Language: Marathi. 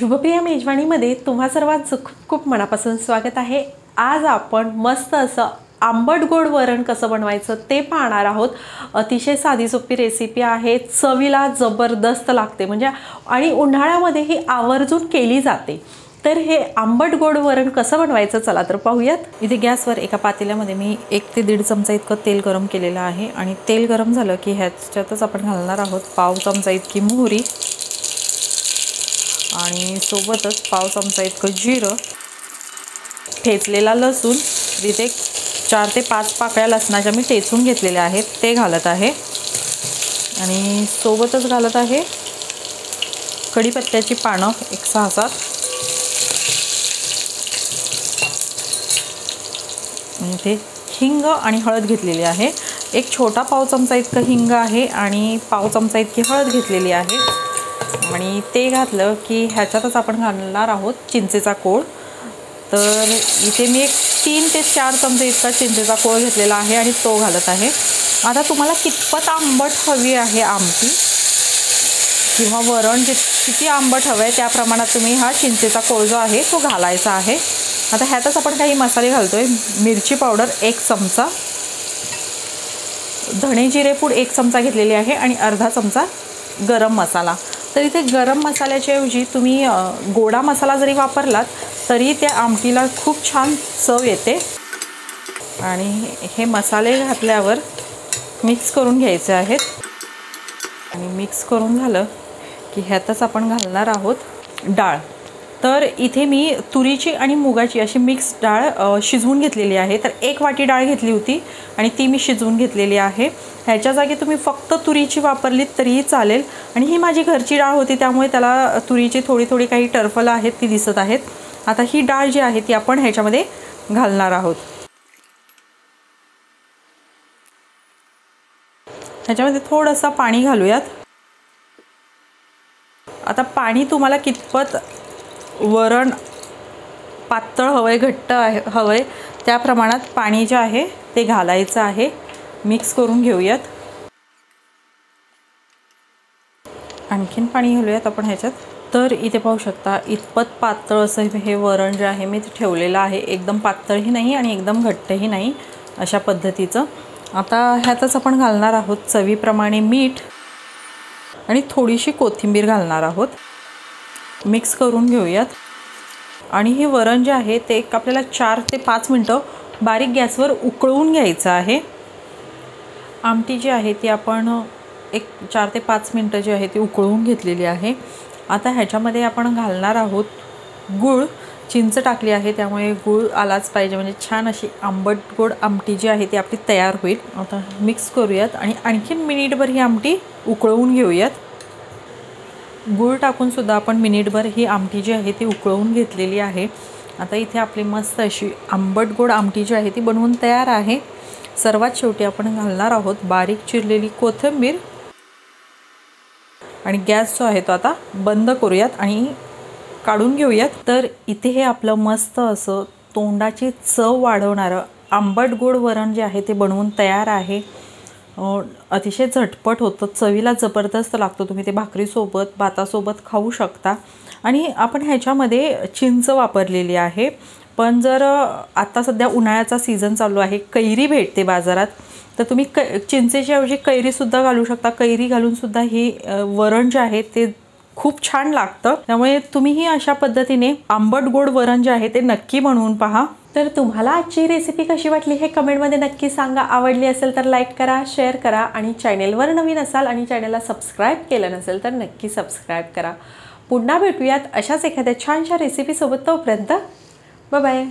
शुभप्रिया मेजवानीमध्ये तुम्हा सर्वांचं खूप खूप मनापासून स्वागत आहे। आज आपण मस्त असं आंबट गोड वरण कसं बनवायचं ते पाहणार आहोत। अतिशय साधी सोपी रेसिपी आहे, चवीला जबरदस्त लागते म्हणजे आणि उन्हाळ्यामध्ये ही आवर्जून केली जाते। तर हे आंबट गोड वरण कसं बनवायचं चला तर पाहूयात। इथे गॅसवर एका पातेल्यामध्ये मी 1 ते 1.5 चमचा इतकं तेल गरम केलेलं आहे आणि तेल गरम झालं की ह्याच्यातच आपण घालणार आहोत पाव चमचा इतकी मोहरी आणि सोबतच पाव चमचा इतकं जिरं, ठेचलेला लसूण, इथे 4 ते 5 पाकळ्या लसणाच्या मी ठेचून घेतलेल्या आहेत ते घालत आहे आणि सोबतच घालत आहे कढीपत्त्याची पानं 6-7 आणि इथे हिंग आणि हळद घेतलेली आहे। एक छोटा पाव चमचा इतकं हिंग आहे आणि पाव चमचा इतकी हळद घेतलेली आहे आणि ते घातलं की ह्याच्यातच आपण घालणार आहोत चिंचेचा कोळ। तर इथे मी 3 ते 4 चमचे इतका चिंचेचा कोळ घेतलेला आहे आणि तो घालत आहे। आता तुम्हाला कितपत आंबट हवी आहे आमटी किंवा वरण किती आंबट हवं आहे त्या प्रमाणात तुम्ही हा चिंचेचा कोळ जो आहे तो घालायचा आहे। आता ह्यातच आपण काही मसाले घालतोय। मिरची पावडर 1 चमचा, धणे जिरे पूड 1 चमचा घेतलेली आहे आणि अर्धा चमचा गरम मसाला। तर इथे गरम मसाल्याच्या ऐवजी तुम्ही गोडा मसाला जरी वापरलात तरी त्या आमटीला खूप छान चव येते। आणि हे मसाले घातल्यावर मिक्स करून घ्यायचे आहेत आणि मिक्स करून झालं की ह्यातच आपण घालणार आहोत डाळ। तर इथे मी तुरीची आणि मुगाची अशी मिक्स डाळ शिजवून घेतलेली आहे। तर 1 वाटी डाळ घेतली होती आणि ती मी शिजवून घेतलेली आहे। ह्याच्या जागी तुम्ही फक्त तुरीची वापरलीत तरीही चालेल आणि ही माझी घरची डाळ होती त्यामुळे त्याला तुरीची थोडी काही टरफलं आहेत ती दिसत आहेत। आता ही डाळ जी आहे ती आपण ह्याच्यामध्ये घालणार आहोत। ह्याच्यामध्ये थोडंसं पाणी घालूयात। आता पाणी तुम्हाला कितपत वरण पातळ हवंय घट्ट हवंय त्या प्रमाणात पाणी जे आहे ते घालायचं आहे। मिक्स करून घेऊयात। आणखीन पाणी घालूयात आपण ह्याच्यात। तर इथे पाहू शकता इतपत पातळ असं हे वरण जे आहे मी ते ठेवलेलं आहे। एकदम पातळही नाही आणि एकदम घट्टही नाही अशा पद्धतीचं। आता ह्यातच आपण घालणार आहोत चवीप्रमाणे मीठ आणि थोडीशी कोथिंबीर घालणार आहोत। मिक्स करून घेऊयात आणि हे वरण जे आहे ते आपल्याला 4 ते 5 मिनिटं बारीक गॅसवर उकळवून घ्यायचं आहे। आमटी जी आहे ती आपण 4 ते 5 मिनिटं जी आहे ती उकळवून घेतलेली आहे। आता ह्याच्यामध्ये आपण घालणार आहोत गूळ। चिंच टाकली आहे त्यामुळे गूळ आलाच पाहिजे म्हणजे छान अशी आंबट गोड आमटी जी आहे ती आपली तयार होईल। आता मिक्स करूयात आणि आणखीन मिनिटभर ही आमटी उकळवून घेऊयात। गूळ टाकून सुद्धा आपण मिनिटभर ही आमटी जी आहे ती उकळवून घेतलेली आहे। आता इथे आपली मस्त अशी आंबट गोड आमटी जी आहे ती बनवून तयार आहे। सर्वात शेवटी आपण घालणार आहोत बारीक चिरलेली कोथिंबीर आणि गॅस जो आहे तो आता बंद करूयात आणि काढून घेऊयात। तर इथे हे आपलं मस्त असं तोंडाची चव वाढवणारं आंबट गोड वरण जे आहे ते बनवून तयार आहे। अतिशय झटपट होतं, चवीला जबरदस्त लागतं। तुम्ही ते भाकरीसोबत भातासोबत खाऊ शकता आणि आपण ह्याच्यामध्ये चिंच वापरलेली आहे। पण जर आता सध्या उन्हाळ्याचा सीझन चालू आहे, कैरी भेटते बाजारात, तर तुम्ही चिंचेच्या ऐवजी कैरीसुद्धा घालू शकता। कैरी घालूनसुद्धा ही वरण जे आहे ते खूप छान लागतं। त्यामुळे तुम्हीही अशा पद्धतीने आंबट गोड वरण जे आहे ते नक्की बनवून पहा। तर तुम्हाला आजची रेसिपी कशी वाटली हे कमेंटमध्ये नक्की सांगा। आवडली असेल तर लाईक करा, शेअर करा आणि चॅनेलवर नवीन असाल आणि चॅनेलला सबस्क्राईब केलं नसेल तर नक्की सबस्क्राईब करा। पुन्हा भेटूयात अशाच एखाद्या छानशा रेसिपीसोबत। तोपर्यंत बाय बाय।